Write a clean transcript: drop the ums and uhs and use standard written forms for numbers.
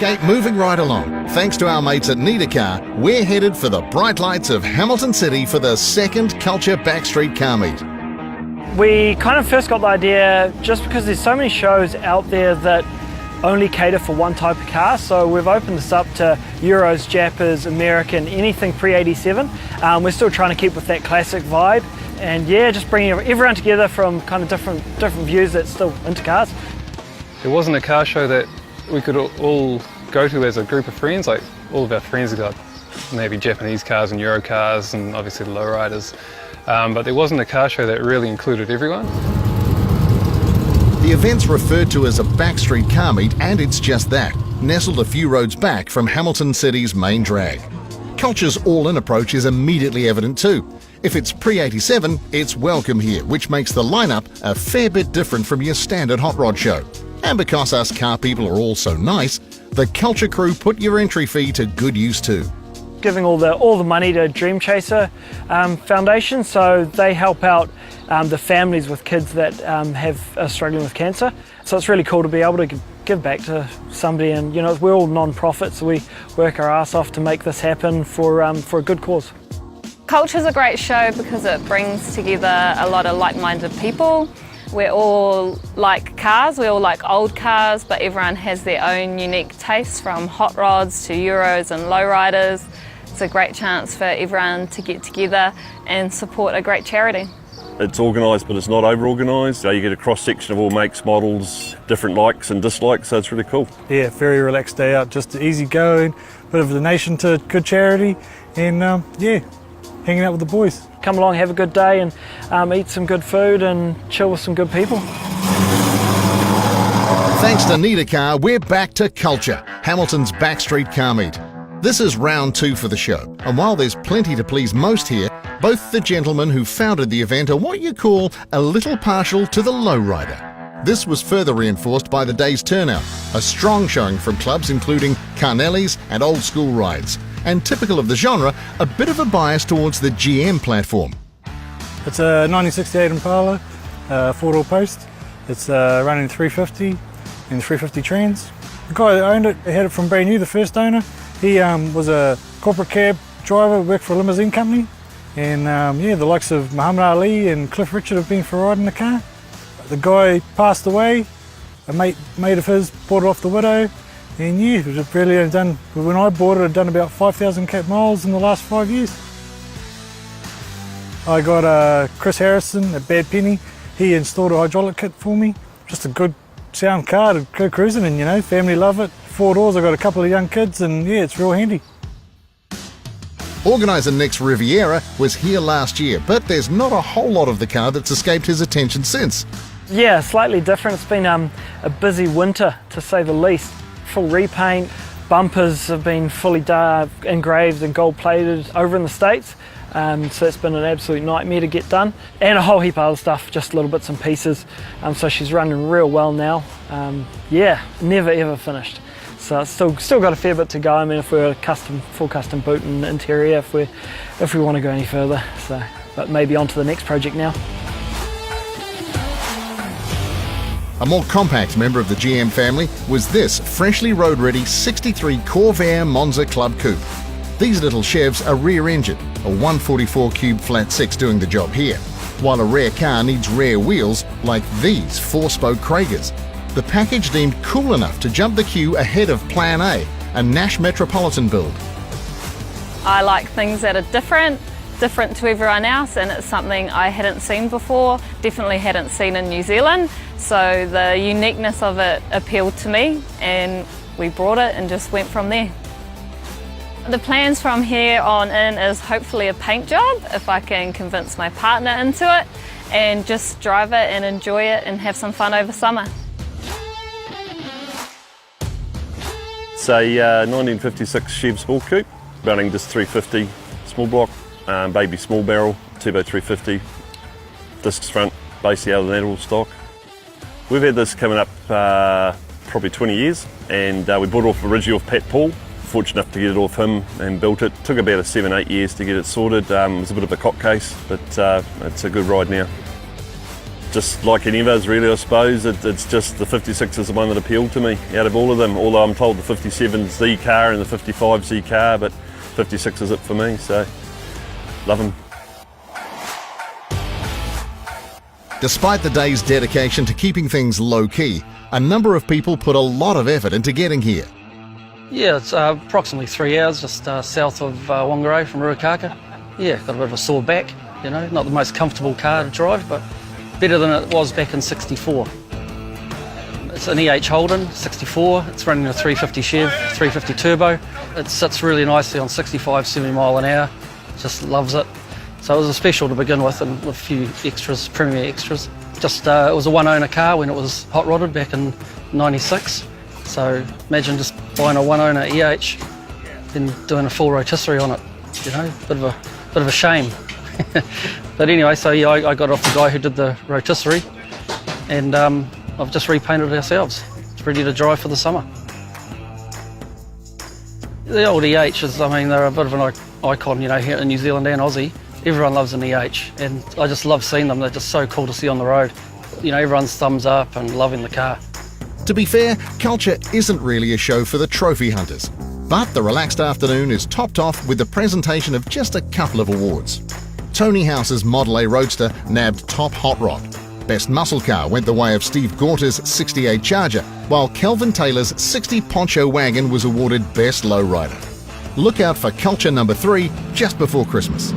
Okay, moving right along. Thanks to our mates at Need a Car, we're headed for the bright lights of Hamilton City for the second Culture Backstreet car meet. We kind of first got the idea just because there's so many shows out there that only cater for one type of car, so we've opened this up to Euros, Jappers, American, anything pre-87. We're still trying to keep with that classic vibe, and yeah, just bringing everyone together from kind of different views that's still into cars. It wasn't a car show that we could all go to as a group of friends. Like, all of our friends got maybe Japanese cars and Euro cars and obviously the lowriders, but there wasn't a car show that really included everyone. The event's referred to as a Backstreet car meet, and it's just that, nestled a few roads back from Hamilton City's main drag. Culture's all-in approach is immediately evident too. If it's pre-87, it's welcome here, which makes the lineup a fair bit different from your standard hot rod show. And because us car people are all so nice, the Culture crew put your entry fee to good use too. Giving all the money to Dream Chaser Foundation, so they help out the families with kids that are struggling with cancer. So it's really cool to be able to give back to somebody, and you know, we're all non-profit, so we work our ass off to make this happen for a good cause. Culture's a great show because it brings together a lot of like-minded people. We all like cars, we all like old cars, but everyone has their own unique tastes, from hot rods to Euros and lowriders. It's a great chance for everyone to get together and support a great charity. It's organised, but it's not over-organised. You get a cross-section of all makes, models, different likes and dislikes, so it's really cool. Yeah, very relaxed day out, just easy going, bit of a donation to good charity, and yeah, hanging out with the boys. Come along, have a good day, and eat some good food and chill with some good people. Thanks to Need a Car, we're back to Culture, Hamilton's Backstreet car meet. This is round 2 for the show, and while there's plenty to please most here, both the gentlemen who founded the event are what you call a little partial to the lowrider. This was further reinforced by the day's turnout, a strong showing from clubs including Carnelli's and Old School Rides, and typical of the genre, a bit of a bias towards the GM platform. It's a 1968 Impala, 4-door post. It's running 350 and 350 trans. The guy that owned it had it from brand new, the first owner. He was a corporate cab driver, worked for a limousine company, and yeah, the likes of Muhammad Ali and Cliff Richard have been for a ride in the car. The guy passed away, a mate of his bought it off the widow, and yeah, it was really done. When I bought it, I'd done about 5,000 miles in the last 5 years. I got Chris Harrison at Bad Penny. He installed a hydraulic kit for me. Just a good sound car to go cruising in, you know, family love it. 4 doors, I've got a couple of young kids, and yeah, it's real handy. Organiser Nick's Riviera was here last year, but there's not a whole lot of the car that's escaped his attention since. Yeah, slightly different. It's been a busy winter, to say the least. Full repaint, bumpers have been fully engraved and gold plated over in the States, so it's been an absolute nightmare to get done, and a whole heap of other stuff, just little bits and pieces, so she's running real well now. Yeah, never ever finished, so it's still got a fair bit to go. I mean, if we're full custom boot and interior, if we want to go any further, so, but maybe on to the next project now. A more compact member of the GM family was this freshly road-ready 63 Corvair Monza Club Coupe. These little Chevs are rear-engined, a 144 cube flat 6 doing the job here, while a rare car needs rare wheels like these 4-spoke Kragers. The package deemed cool enough to jump the queue ahead of Plan A, a Nash Metropolitan build. I like things that are different to everyone else, and it's something I hadn't seen before, definitely hadn't seen in New Zealand, so the uniqueness of it appealed to me, and we brought it and just went from there. The plans from here on in is hopefully a paint job, if I can convince my partner into it, and just drive it and enjoy it and have some fun over summer. It's a 1956 Chev Sport Coupe, running just 350 small block. Baby small barrel, turbo 350, discs front, basically out of the natural stock. We've had this coming up probably 20 years, and we bought it originally off Pat Paul. Fortunate enough to get it off him and built it. Took about 7-8 years to get it sorted. It was a bit of a cock case, but it's a good ride now. just like any of us really, I suppose. It's just the 56 is the one that appealed to me out of all of them, although I'm told the 57's the car and the 55's the car, but 56 is it for me, so love them. Despite the day's dedication to keeping things low-key, a number of people put a lot of effort into getting here. Yeah, it's approximately 3 hours just south of Whangarei from Ruakaka. Yeah, got a bit of a sore back, you know, not the most comfortable car to drive, but better than it was back in '64. It's an EH Holden, 64, it's running a 350 Chev, 350 turbo. It sits really nicely on 65, 70 mile an hour, just loves it. So it was a special to begin with, and with a few extras, premier extras. Just, it was a one-owner car when it was hot-rodded back in '96. So imagine just buying a one-owner EH and doing a full rotisserie on it, you know, bit of a shame. But anyway, so yeah, I got off the guy who did the rotisserie, and I've just repainted it ourselves. It's ready to drive for the summer. The old EHs, I mean, they're a bit of an icon, you know, here in New Zealand and Aussie. Everyone loves an EH, and I just love seeing them. They're just so cool to see on the road. You know, everyone's thumbs up and loving the car. To be fair, Culture isn't really a show for the trophy hunters, but the relaxed afternoon is topped off with the presentation of just a couple of awards. Tony House's Model A Roadster nabbed Top Hot Rod. Best Muscle Car went the way of Steve Gorter's 68 Charger, while Kelvin Taylor's 60 Poncho Wagon was awarded Best Lowrider. Look out for Culture number 3 just before Christmas.